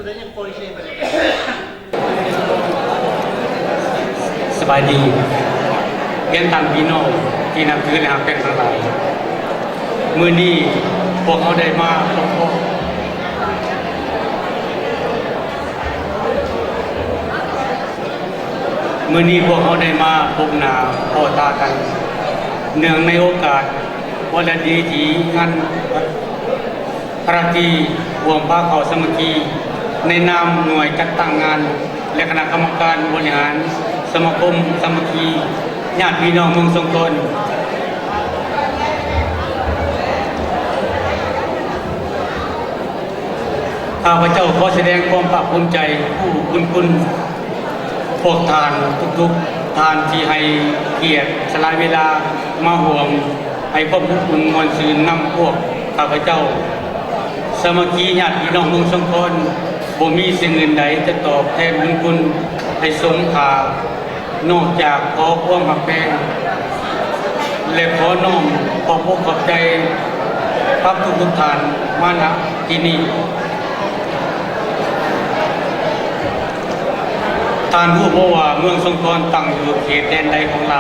สบายดีเรียนตามพี่น้องที่นับถือและฮักแพงทั้งหลายมื้อนี้พวกเขาได้มาพบพ่อมื้อนี้พวกเขาได้มาพบหน้าพ่อตากันเนื่องในโอกาสวันดีที่งานพระตรีรวมพระเขาสามัคคีในนามหน่วยจัดตั้งงานและคณะกรรมการบริหารสมาคมสามัคคีญาติพี่น้องเมืองสงขลาข้าพเจ้าขอแสดงความภาคภูมิใจผู้คุณพวกทานทุกๆทานที่ให้เกียรติสละเวลามาห่วงให้ความอบอุ่นมวลซื่นนำพวกข้าพเจ้าสามัคคีญาติพี่น้องเมืองสงขลาบ่มีสิ่งอื่นใดจะตอบแทนบุญคุณให้สมค่านอกจากขอความรักแพงและขอน้อมขอพวกขอบใจครับทุกท่านมาณที่นี่ท่านผู้บอกว่าเมืองสงขลาตั้งอยู่เขตแดนใดของเรา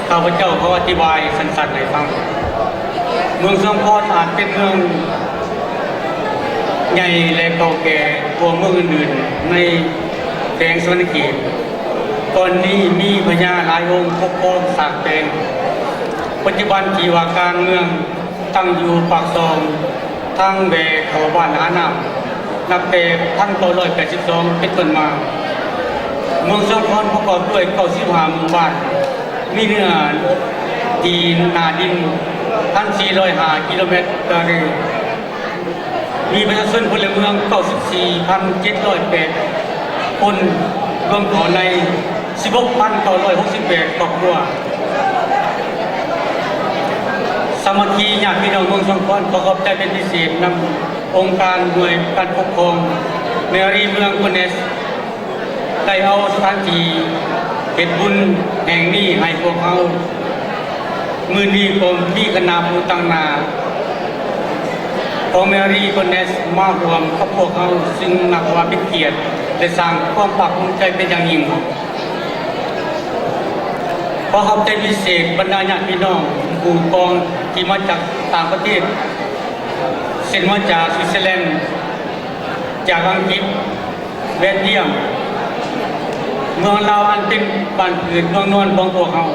ข้าพเจ้าขออธิบายสั้นๆให้ฟังเมืองสงขลาอาจเป็นเมืองใหญ่และเก่าแก่กว่าเมืองอื่นๆในแขวงสวรรณเขตก่อนนี้มีพญาหลายองค์ปกครองสร้างแปลงปัจจุบันที่ว่าการเมืองตั้งอยู่ปากซองทางแบกเขาบ้านหาน้ำนับแต่1982เป็นต้นมาเมืองสงขลาประกอบด้วย95หมู่บ้านมีเนื้อที่นาดิน 1,405 กิโลเมตรการีมีประชาชนพลเมือง 94,708 คนรวมขอใน 16,968 ครอบครัวสามัคคีญาติพี่น้องเมืองสงขลาขอขอบใจเป็นพิเศษนำองค์การหน่วยการปกครองในอรีเมืองคนเนสได้เอาสถานที่เฮ็ดบุญแห่งนี้ให้พวกเขามื้อนี้ผมมีคณะผู้ตั้งหน้าของแมรี่คนเนสมารวมกับพวกเขาซึ่งนับว่าเป็นเกียรติและสร้างความภาคภูมิใจเป็นอย่างยิ่งขอขอบใจพิเศษบรรดาญาติพี่น้องผู้กองที่มาจากต่างประเทศเช่นมาจากสวิตเซอร์แลนด์จากอังกฤษเบลเยียมเมืองลาวอันเป็นบ้านเกิดเมืองนอนของพวกเขา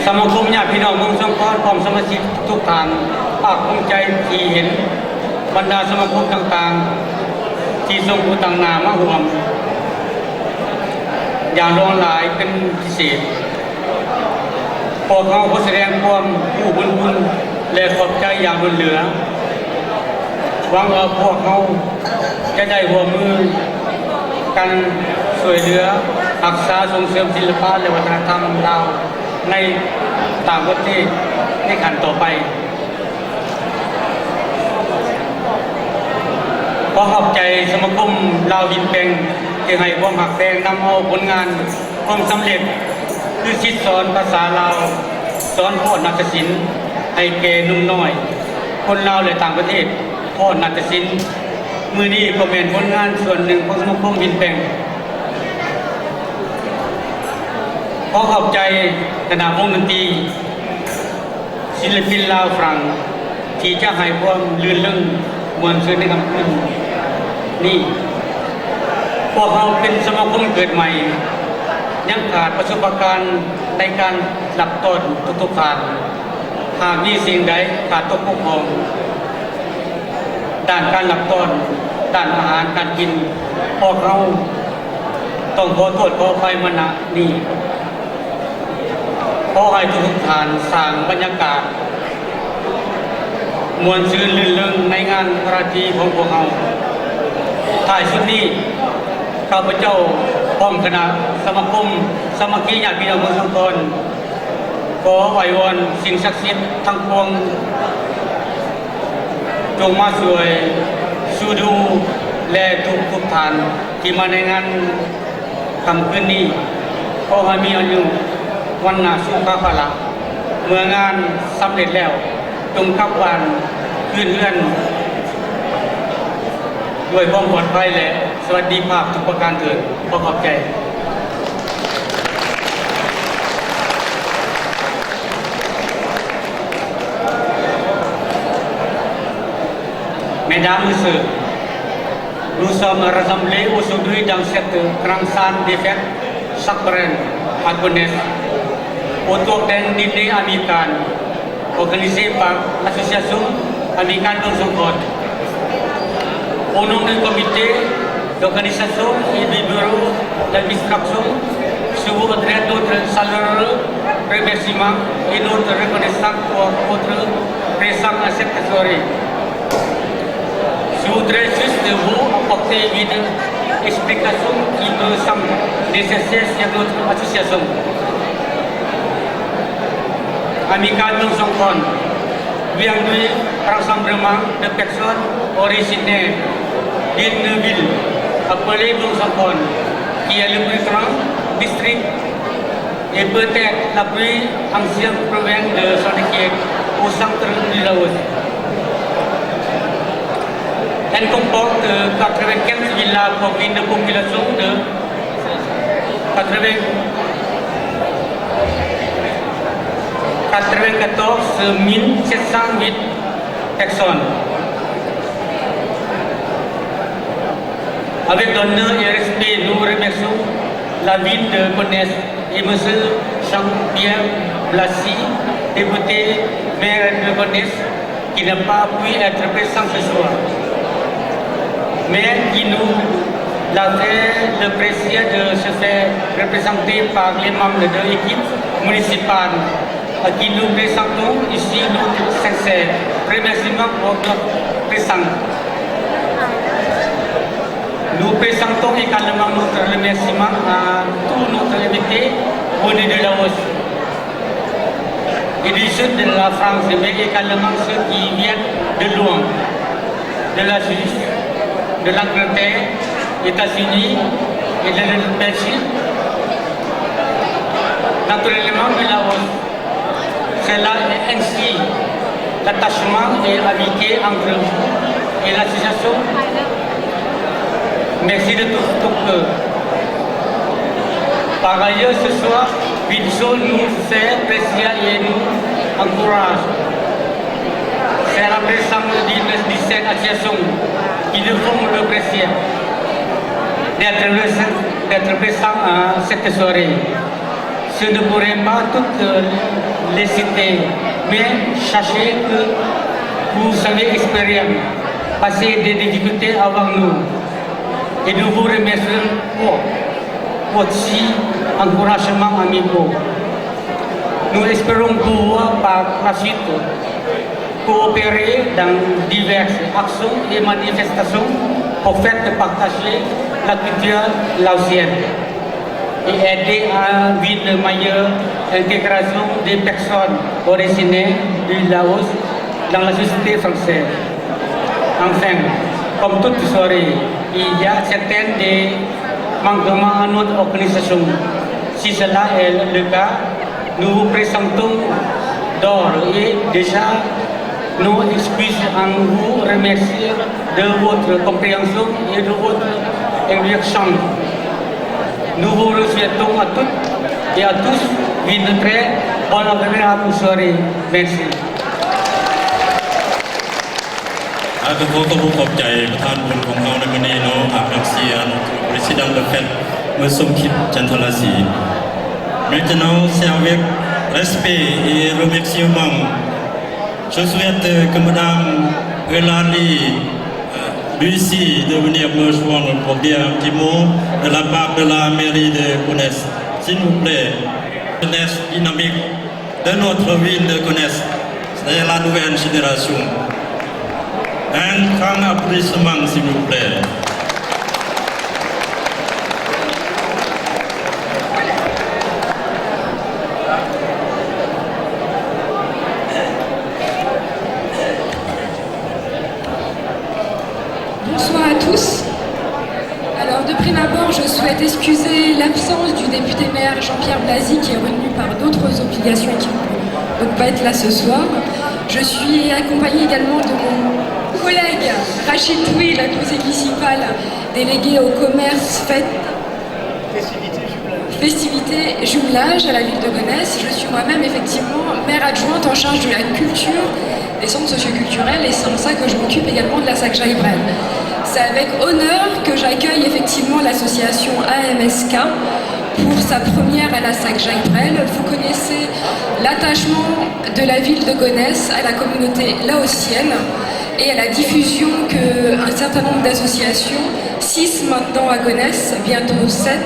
สมาคมญาติพี่น้องเมืองสงขลาพร้อมสมาชิกทุกท่านภาคภูมิใจที่เห็นบรรดาสมาคมต่างๆที่ทรงผู้ตั้งหน้ามาร่วมอย่างล้นหลายเป็นพิเศษพวกเขาขอแสดงความผู้บุญคุณและขอบใจอย่างล้นเหลือหวังว่าพวกเขาจะได้ร่วมมือกันช่วยเหลือรักษาส่งเสริมศิลปะและวัฒนธรรมลาวในต่างประเทศในขั้นต่อไปขอขอบใจสมาคมลาวดินแปลงที่ให้ความหักแพงนำเอาผลงานความสำเร็จคือคิดสอนภาษาลาวสอนพ่อนาฏศิลป์ให้แก่หนุ่มน้อยคนลาวและต่างประเทศพ่อนาฏศิลป์มื้อนี้ก็เป็นผลงานส่วนหนึ่งของสมาคมดินแปลงขอขอบใจคณะวงดนตรีศิลปินลาวฝรั่งที่จะให้ความลื่นเริงมวลซื่นในคำคืนนี่พวกเราเป็นสมาคมเกิดใหม่ยังขาดประสบการณ์ในการรับต้นทุกๆขาดหากมีสิ่งใดขาดตกบกพร่องด้านการรับต้นด้านอาหารการกินพวกเราต้องขอโทษขออภัยมาณนี้ขอให้ทุกท่านสร้างบรรยากาศมวลซื่นลื่นเริงในงานพระราชของพวกเราท้ายสุดนี้ข้าพเจ้าพร้อมคณะสมาคมสามัคคีญาติพี่น้องเมืองสงขลาขอไหว้วอนสิ่งศักดิ์สิทธิ์ทั้งปวงจงมาช่วยสู้ดูและทุกท่านที่มาในงานค่ำคืนนี้ขอให้มีอายุวันนาสุขภาพเมื่องานสำเร็จแล้วข จงกลับบ้านคืนเรือนด้วยความปลอดภัยและสวัสดิภาพทุกประการเถิดขอขอบใจMesdames, Messieurs, nous sommes rassemblés aujourd'hui dans cette grande salle des fêtes sacrées à Gonesse autour d'un dîner amical organisé par l'association amicale d'Onzongkon. Au nom du comité d'organisation et du bureau d'administration, je vous adresse notre chaleureux remerciements et notre reconnaissance pour votre présence à cette soirée. Je voudrais juste vous apporter une explication qui me semble nécessaire sur notre association. Amicale d'Onzongkon vient du rassemblement de personnes originaires d'une ville appelée Onzongkon, qui est le plus grand district et peut-être la plus ancienne province de Sonikiek au centre du Laos. Elle comporte 95 villages pour une population de 94 708 personnes. Avec l'honneur et respect, nous remercions la ville de Gonesse et M. Jean-Pierre Blassi, député maire de Gonesse, qui n'a pas pu être présent ce soir, mais qui nous l'a fait le plaisir de se faire représenter par les membres de l'équipe municipale à qui nous présentons ici notre sincère remerciement pour notre présence. Nous présentons également notre remerciement à tous nos invités venus de Laos et du sud de la France, mais également ceux qui viennent de loin, de la Suisse, de l'Angleterre, des États-Unis et de la Belgique. Naturellement, de Laos. Cela est ainsi l'attachement et l'amitié entre vous et l'association. Merci de tout cœur. Par ailleurs, ce soir, une chose nous fait plaisir et nous encourage. C'est la présence de cette association qui nous font le plaisir d'être présent à cette soirée. Je ne pourrai pas toutes les citer, mais sachez que vous avez expérimenté, passé des difficultés avant nous. Et nous vous remercions pour votre encouragement amicaux. Nous espérons pouvoir par la suite coopérer dans diverses actions et manifestations pour faire partager la culture laotienne et aider à une meilleure intégration des personnes originaires du Laos dans la société française. Enfin, comme toute soirée, il y a certains des manquements à notre organisation. Si cela est le cas, nous vous présentons d'ores et déjà nos excuses en vous remerciant de votre compréhension et de votre évolution. Nous vous souhaitons à toutes et à tous une très bonne agréable soirée. Merci. ก็ขอขอบใจประธานบุญของเราในวันนี้เนาะอารักเซียนประธานเฟดเมื่อสมคิดจันทรศรี Maintenant, c'est avec respect et remerciement, je souhaite que Madame Eulalie Lucie de venir me joindre pour dire un petit mot de la part de la mairie de Gonesse. S'il vous plaît, jeunesse dynamique de notre ville de Gonesse, c'est la nouvelle génération. Un grand applaudissement, s'il vous plaît. Bonsoir à tous. Alors de prime abord, je souhaite excuser l'absence du député maire Jean-Pierre Blasy qui est retenu par d'autres obligations et qui ne peut donc pas être là ce soir. Je suis accompagnée également de mon collègue Rachid Touy, la conseillère municipale déléguée au commerce, fête, festivités, jumelage à la ville de Gonesse. Je suis moi-même effectivement maire adjointe en charge de la culture, des centres socioculturels, et c'est en ça que je m'occupe également de la SAC Jaïbrel. C'est avec honneur que j'accueille effectivement l'association AMSK pour sa première à la SAC Jaïbrel. Vous connaissez l'attachement de la ville de Gonesse à la communauté laotienne et à la diffusion qu'un certain nombre d'associations, 6 maintenant à Gonesse, bientôt 7,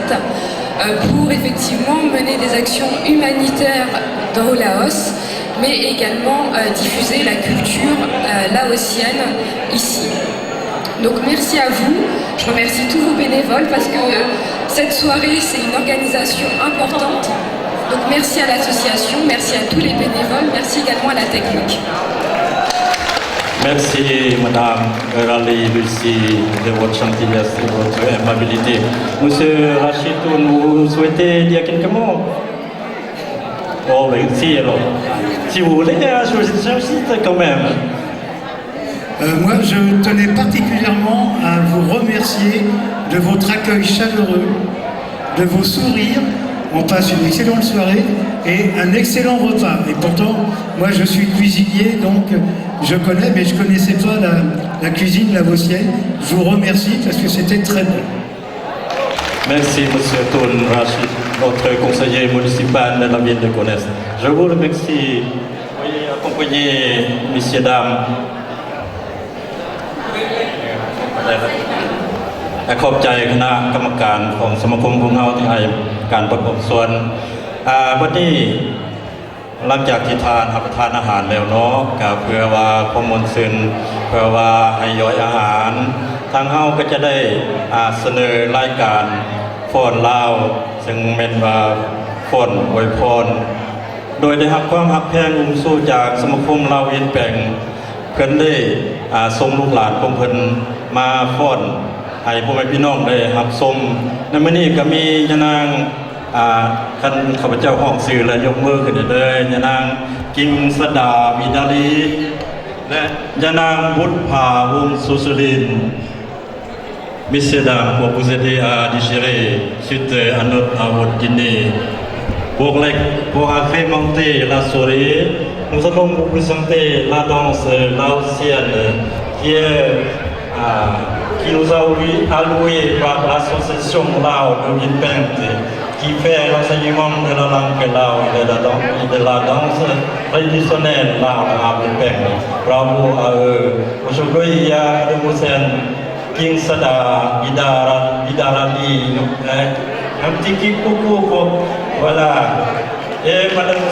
pour effectivement mener des actions humanitaires dans le Laos, mais également diffuser la culture laotienne ici. Donc merci à vous, je remercie tous vos bénévoles parce que cette soirée c'est une organisation importante. Donc merci à l'association, merci à tous les bénévoles, merci également à la technique. Merci Madame Rally Lucie de votre gentillesse et de votre aimabilité. Monsieur Rachid, vous souhaitez dire quelques mots? Oh, ben si alors. Si vous voulez, j'insiste quand même. Moi, je tenais particulièrement à vous remercier de votre accueil chaleureux, de vos sourires. On passe une excellente soirée et un excellent repas. Et pourtant, moi, je suis cuisinier, donc je connais, mais je ne connaissais pas la cuisine laotienne. Je vous remercie parce que c'était très bon. Merci Monsieur Toun Rachid, notre conseiller municipal de la ville de Gonesse. Je vous remercie. Veuillez accompagner messieurs, dames. และขอบใจคณะกรรมการของสมาคมของเราที่ให้การประกอบส่วนวันนี้หลังจากที่ทานรับประทานอาหารแล้วเนาะก็เพื่อว่าข้อมูลซึ้งเพื่อว่าให้ย่อยอาหารทางเฮาก็จะได้เสนอรายการฟ้อนลาวซึ่งเป็นว่าฟ้อนอวยพรโดยได้รับความฮักแพงอุ้มสู้จากสมาคมลาวเวียนแปลงเพิ่นได้ส่งลูกหลานของเพิ่นมาฟ้อนให้พ่อแม่พี่น้องได้รับชมในมื้อนี้ก็มียะนางคันข้าพเจ้าห้องสื่อและยกมือขึ้นเลยยะนางกิงสดาวิดาลีและยะนางบุตรภาวงศ์สุสลิน Messieurs, dames, pour vous aider à digérer suite à votre dîner, pour agrémenter la soirée, nous allons vous présenter la danse laotienne qui nous a alloué par l'association Lao de Vinpente, qui fait l'enseignement de la langue Lao et de la danse traditionnelle Lao à Vinpente. Bravo à eux. Aujourd'hui, il y a de King Sada, Idarali, un petit coucou, voilà. Et Madame